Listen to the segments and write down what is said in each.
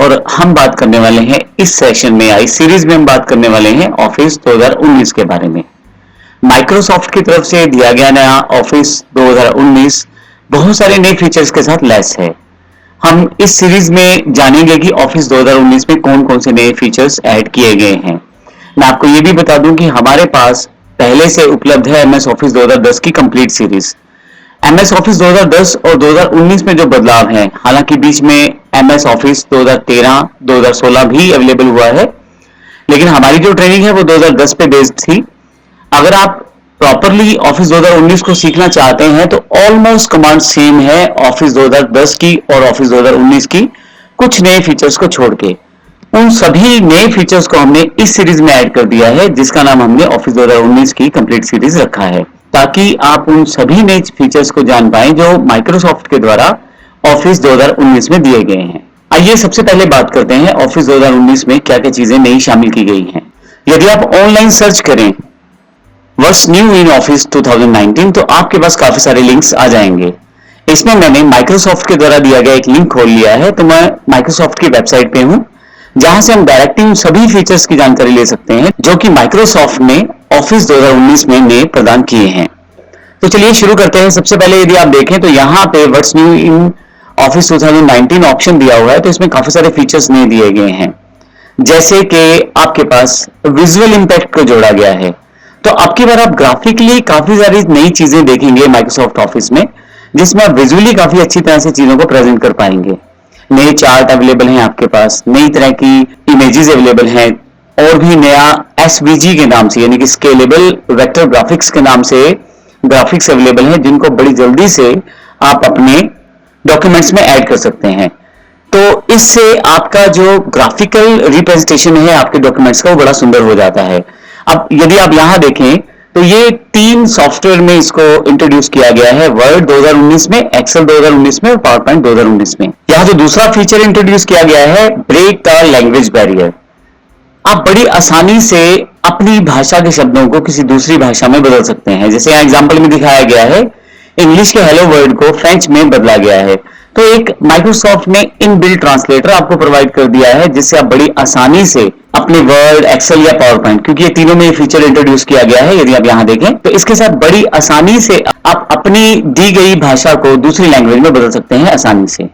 और हम बात करने वाले हैं इस सेशन में या इस सीरीज में हम बात करने वाले हैं ऑफिस 2019 के बारे में। माइक्रोसॉफ्ट की तरफ से दिया गया नया ऑफिस 2019 बहुत सारे नए फीचर्स के साथ लैस है। हम इस सीरीज में जानेंगे कि ऑफिस 2019 में कौन कौन से नए फीचर्स ऐड किए गए हैं। मैं आपको ये भी बता दूं कि हमारे पास पहले से उपलब्ध है MS ऑफिस 2010 की कंप्लीट सीरीज। MS ऑफिस 2010 और 2019 में जो बदलाव हैं, हालांकि बीच में MS ऑफिस 2013, 2016 भी अवेलेबल हुआ है, लेकिन हमारी जो ट्रेनिंग है वो 2010 पे बेस्ड थी। अगर आप प्रॉपरली ऑफिस 2019 को सीखना चाहते हैं तो ऑलमोस्ट कमांड सेम है ऑफिस 2010 की और ऑफिस 2019 की, कुछ नए फीचर्स को छोड़ के। उन सभी नए फीचर्स को हमने इस सीरीज में ऐड कर दिया है, जिसका नाम हमने ऑफिस 2019 की कंप्लीट सीरीज रखा है, ताकि आप उन सभी नए फीचर्स को जान पाएं जो माइक्रोसॉफ्ट के द्वारा ऑफिस 2019 में दिए गए हैं। आइए सबसे पहले बात करते हैं ऑफिस 2019 में क्या क्या चीजें नई शामिल की गई हैं। यदि आप ऑनलाइन सर्च करें व्हाट्स न्यू इन ऑफिस 2019 तो आपके पास काफी सारे लिंक्स आ जाएंगे। इसमें मैंने माइक्रोसॉफ्ट के द्वारा दिया गया एक लिंक खोल लिया है, तो मैं माइक्रोसॉफ्ट की वेबसाइट पे हूं, जहां से हम डायरेक्टली उन सभी फीचर्स की जानकारी ले सकते हैं जो कि माइक्रोसॉफ्ट ने ऑफिस 2019 में नए प्रदान किए हैं। तो चलिए शुरू करते हैं। सबसे पहले यदि आप देखें तो यहाँ पे what's new in office 2019 option दिया हुआ है, तो इसमें काफी सारे फीचर्स नए दिए गए हैं, जैसे कि आपके पास विजुअल इंपैक्ट को जोड़ा गया है। तो अब की बार आप ग्राफिकली काफी सारी नई चीजें देखेंगे माइक्रोसॉफ्ट ऑफिस में, जिसमें आप विजुअली काफी अच्छी तरह से चीजों को प्रेजेंट कर पाएंगे। नए चार्ट अवेलेबल हैं आपके पास, नई तरह की इमेजेस अवेलेबल हैं, और भी नया SVG के नाम से यानी कि स्केलेबल वेक्टर ग्राफिक्स के नाम से ग्राफिक्स अवेलेबल हैं, जिनको बड़ी जल्दी से आप अपने डॉक्यूमेंट्स में ऐड कर सकते हैं। तो इससे आपका जो ग्राफिकल रिप्रेजेंटेशन है आपके डॉक्यूमेंट्स का वो बड़ा सुंदर हो जाता है। अब यदि आप यहां देखें तो ये 3 सॉफ्टवेयर में इसको इंट्रोड्यूस किया गया है, वर्ड 2019 में, एक्सेल 2019 में और पावर पॉइंट 2019 में। यहां जो दूसरा फीचर इंट्रोड्यूस किया गया है, ब्रेक द लैंग्वेज बैरियर। आप बड़ी आसानी से अपनी भाषा के शब्दों को किसी दूसरी भाषा में बदल सकते हैं। जैसे यहाँ एग्जाम्पल में दिखाया गया है, इंग्लिश के हेलो वर्ड को फ्रेंच में बदला गया है, तो एक माइक्रोसॉफ्ट ने इनबिल्ट ट्रांसलेटर आपको प्रोवाइड कर दिया है, जिससे आप बड़ी आसानी से अपने वर्ड, एक्सेल या पावर पॉइंट, क्योंकि ये तीनों में फीचर इंट्रोड्यूस किया गया है, यदि आप यहां देखें तो इसके साथ बड़ी आसानी से आप अपनी दी गई भाषा को दूसरी लैंग्वेज में बदल सकते हैं आसानी से।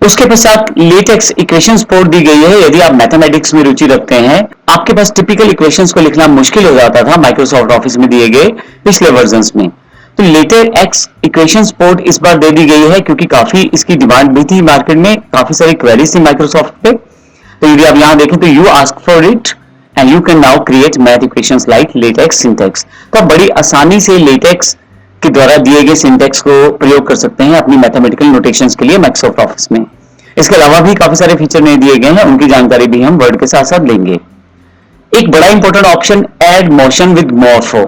उसके पश्चात लेटेक्स इक्वेशन सपोर्ट दी गई है। यदि आप मैथमेटिक्स में रुचि रखते हैं, आपके पास टिपिकल इक्वेशंस को लिखना मुश्किल हो जाता था माइक्रोसॉफ्ट ऑफिस में दिए गए पिछले वर्जन्स में, तो लेटेक्स इक्वेशन सपोर्ट इस बार दे दी गई है, क्योंकि काफी इसकी डिमांड भी थी मार्केट में, काफी सारी क्वेरीज थी माइक्रोसॉफ्ट पे। तो यदि आप यहां देखें तो you ask for it and you can now create math equations like latex syntax. तो आप बड़ी आसानी से लेटेक्स के द्वारा दिए गए सिंटैक्स को प्रयोग कर सकते हैं अपनी मैथमेटिकल नोटेशंस के लिए माइक्रोसॉफ्ट ऑफिस में। इसके अलावा भी काफी सारे फीचर नहीं दिए गए हैं, उनकी जानकारी भी हम वर्ड के साथ साथ लेंगे। एक बड़ा important option, add motion with morpho.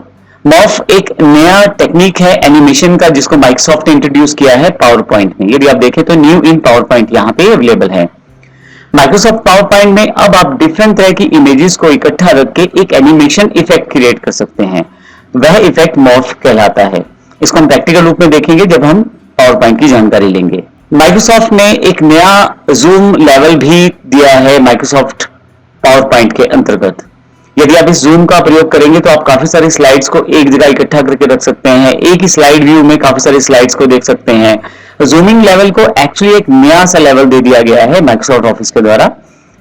Morph एक नया टेक्निक है एनिमेशन का, जिसको माइक्रोसॉफ्ट ने इंट्रोड्यूस किया है पावर पॉइंट में। यदि आप देखें तो न्यू इन पावर पॉइंट यहाँ पे अवेलेबल है। माइक्रोसॉफ्ट पावर पॉइंट में अब आप डिफरेंट तरह की इमेजेस को इकट्ठा रख के एक एनिमेशन इफेक्ट क्रिएट कर सकते हैं, वह इफेक्ट मॉर्फ कहलाता है। इसको हम प्रैक्टिकल रूप में देखेंगे जब हम पावर पॉइंट की जानकारी लेंगे। माइक्रोसॉफ्ट ने एक नया जूम लेवल भी दिया है माइक्रोसॉफ्ट पावर पॉइंट के अंतर्गत। यदि आप इस जूम का प्रयोग करेंगे तो आप काफी सारी स्लाइड्स को एक जगह इकट्ठा करके रख सकते हैं, एक ही स्लाइड व्यू में काफी सारी स्लाइड्स को देख सकते हैं। जूमिंग लेवल को एक्चुअली एक नया सा लेवल दे दिया गया है माइक्रोसॉफ्ट ऑफिस के द्वारा।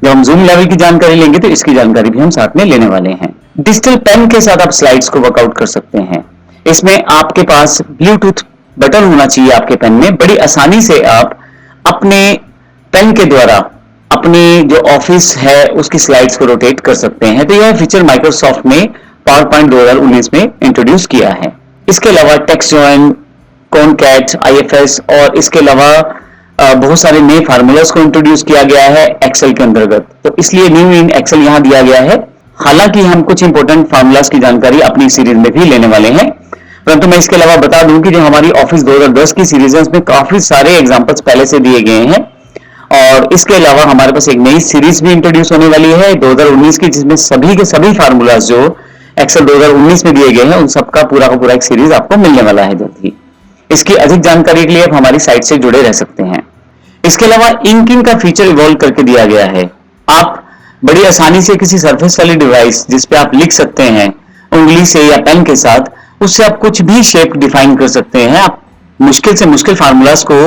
जब हम जूम लेवल की जानकारी लेंगे तो इसकी जानकारी भी हम साथ में लेने वाले हैं। डिजिटल पेन के साथ आप स्लाइड्स को वर्कआउट कर सकते हैं। इसमें आपके पास ब्लूटूथ बटन होना चाहिए आपके पेन में, बड़ी आसानी से आप अपने पेन के द्वारा अपनी जो ऑफिस है उसकी स्लाइड्स को रोटेट कर सकते हैं। तो यह फीचर माइक्रोसॉफ्ट ने पावर पॉइंट 2019 में इंट्रोड्यूस किया है। इसके अलावा टेक्स्ट जॉइन, कॉनकैट, IFS और इसके अलावा बहुत सारे नए फार्मूलास को इंट्रोड्यूस किया गया है एक्सेल के अंतर्गत, तो इसलिए न्यू इन एक्सेल यहां दिया गया है। हालांकि हम कुछ इंपॉर्टेंट फार्मूलास की जानकारी अपनी सीरीज में भी लेने वाले हैं, परंतु मैं इसके अलावा बता दूं कि जो हमारी ऑफिस 2010 की सीरीज है उसमें काफी सारे एग्जांपल्स पहले से दिए गए हैं, और इसके अलावा हमारे पास एक नई सीरीज भी इंट्रोड्यूस होने वाली है 2019 की, जिसमें सभी के सभी फार्मूलाज जो एक्सेल 2019 में दिए गए हैं उन सबका पूरा का पूरा एक सीरीज आपको मिलने वाला है जल्द ही। इसकी अधिक जानकारी के लिए आप हमारी साइट से जुड़े रह सकते हैं। इसके अलावा इंकिंग का फीचर इवॉल्व करके दिया गया है। आप बड़ी आसानी से किसी सरफेस वाली डिवाइस जिस पे आप लिख सकते हैं उंगली से या पेन के साथ, उससे आप कुछ भी शेप डिफाइन कर सकते हैं। आप मुश्किल से मुश्किल फार्मूलाज को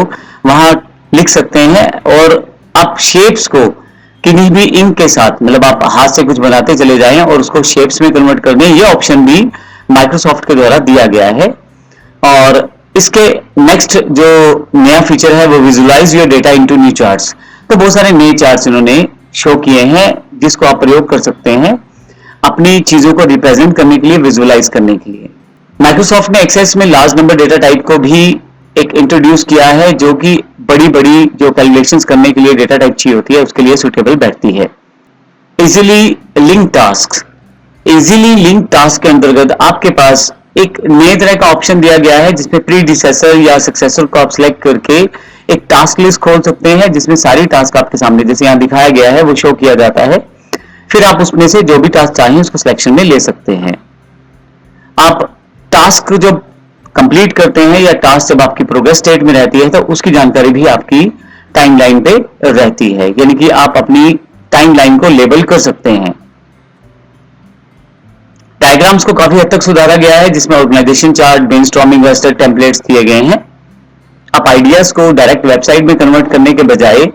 वहां लिख सकते हैं और आप शेप्स को किन्हीं भी इंक के साथ, मतलब आप हाथ से कुछ बनाते चले जाएं और उसको शेप्स में कन्वर्ट कर दें, ये ऑप्शन भी माइक्रोसॉफ्ट के द्वारा दिया गया है। और इसके नेक्स्ट जो नया फीचर है वो visualize your data into new charts. तो बहुत सारे नए चार्ट्स इन्होंने शो किए हैं जिसको आप प्रयोग कर सकते हैं अपनी चीजों को रिप्रेजेंट करने के लिए, विजुअलाइज करने के लिए। माइक्रोसॉफ्ट ने एक्सेस में लार्ज नंबर डेटा टाइप को भी एक इंट्रोड्यूस किया है, जो कि बड़ी बड़ी जो कैलकुलेशंस करने के लिए डेटा टाइप चाहिए होती है उसके लिए सुटेबल बैठती है। Easily link task, easily link task के अंतर्गत आपके पास एक नए तरह का ऑप्शन दिया गया है जिसमें प्रीडिसेसर या सक्सेसर को आप सिलेक्ट करके एक टास्क लिस्ट खोल सकते हैं जिसमें सारी टास्क आपके सामने जैसे यहां दिखाया गया है वो शो किया जाता है। फिर आप उसमें से जो भी टास्क चाहिए उसको सिलेक्शन में ले सकते हैं। आप टास्क जब कंप्लीट करते हैं या टास्क जब आपकी प्रोग्रेस स्टेट में रहती है तो उसकी जानकारी भी आपकी टाइमलाइन पे रहती है, यानी कि आप अपनी टाइमलाइन को लेबल कर सकते हैं। डायग्राम्स को काफी हद तक सुधारा गया है जिसमें ऑर्गेनाइजेशन चार्ट, ब्रेनस्टॉर्मिंग वेस्टर टेम्पलेट्स दिए गए हैं। आप आइडियाज को डायरेक्ट वेबसाइट में कन्वर्ट करने के बजाय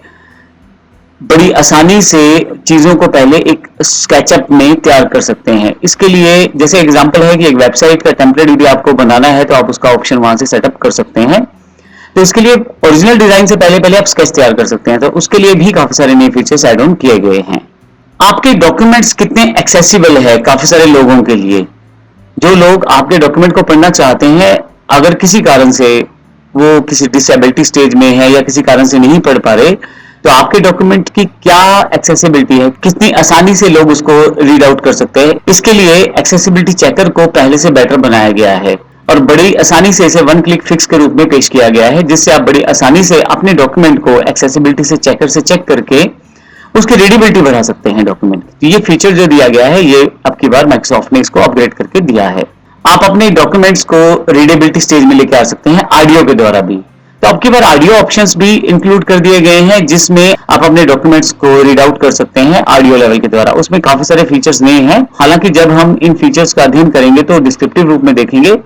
बड़ी आसानी से चीजों को पहले एक स्केचअप में तैयार कर सकते हैं। इसके लिए जैसे एग्जांपल है कि एक वेबसाइट का टेम्पलेट यदि आपको बनाना है तो आप उसका ऑप्शन वहां से सेटअप कर सकते हैं। तो इसके लिए ओरिजिनल डिजाइन से पहले आप स्केच तैयार कर सकते हैं, तो उसके लिए भी काफी सारे नए फीचर्स ऐड ऑन किए गए हैं। आपके डॉक्यूमेंट्स कितने एक्सेसिबल है काफी सारे लोगों के लिए। जो लोग आपके डॉक्यूमेंट को पढ़ना चाहते हैं, अगर किसी कारण से वो किसी डिसेबिलिटी स्टेज में है या किसी कारण से नहीं पढ़ पा रहे, तो आपके डॉक्यूमेंट की क्या एक्सेसिबिलिटी है, कितनी आसानी से लोग उसको रीड आउट कर सकते हैं। इसके लिए एक्सेसिबिलिटी चेकर को पहले से बेटर बनाया गया है और बड़ी आसानी से इसे वन क्लिक फिक्स के रूप में पेश किया गया है, जिससे आप बड़ी आसानी से अपने डॉक्यूमेंट को एक्सेसिबिलिटी से चेकर से चेक करके उसकी रीडेबिलिटी बढ़ा सकते हैं डॉक्यूमेंट। तो ये फीचर जो दिया गया है ये अब की बार माइक्रोसॉफ्ट ने इसको अपग्रेड करके दिया है। आप अपने डॉक्यूमेंट्स को रीडेबिलिटी स्टेज में लेके आ सकते हैं ऑडियो के द्वारा भी। तो अब की बार ऑडियो ऑप्शंस भी इंक्लूड कर दिए गए हैं जिसमें आप अपने डॉक्यूमेंट्स को रीड आउट कर सकते हैं ऑडियो लेवल के द्वारा। उसमें काफी सारे फीचर्स नए हैं, हालांकि जब हम इन फीचर्स का अध्ययन करेंगे तो डिस्क्रिप्टिव रूप में देखेंगे।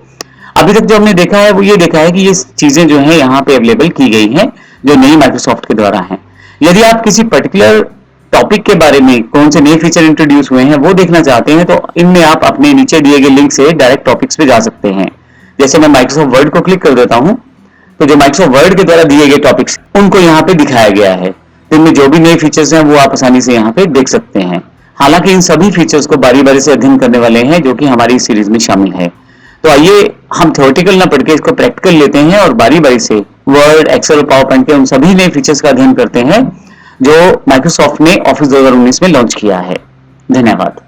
अभी तक जो हमने देखा है वो ये देखा है कि ये चीजें जो है यहाँ पे अवेलेबल की गई हैं जो नई माइक्रोसॉफ्ट के द्वारा है। यदि आप किसी पर्टिकुलर टॉपिक के बारे में कौन से नए फीचर इंट्रोड्यूस हुए हैं वो देखना चाहते हैं तो इनमें आप अपने नीचे दिए गए लिंक से डायरेक्ट टॉपिक्स पे जा सकते हैं। जैसे मैं माइक्रोसॉफ्ट वर्ड को क्लिक कर देता हूं तो जो माइक्रोसॉफ्ट वर्ड के द्वारा दिए गए टॉपिक्स उनको यहाँ पे दिखाया गया है। तो इनमें जो भी नए फीचर्स हैं वो आप आसानी से यहाँ पे देख सकते हैं। हालांकि इन सभी फीचर्स को बारी बारी से अध्ययन करने वाले हैं जो कि हमारी सीरीज में शामिल है। तो आइए हम थ्योरेटिकल ना पढ़ के इसको प्रैक्टिकल लेते हैं और बारी बारी से वर्ड, एक्सेल, पावर पॉइंट के उन सभी नए फीचर्स का अध्ययन करते हैं जो माइक्रोसॉफ्ट ने ऑफिस 2019 में लॉन्च किया है। धन्यवाद।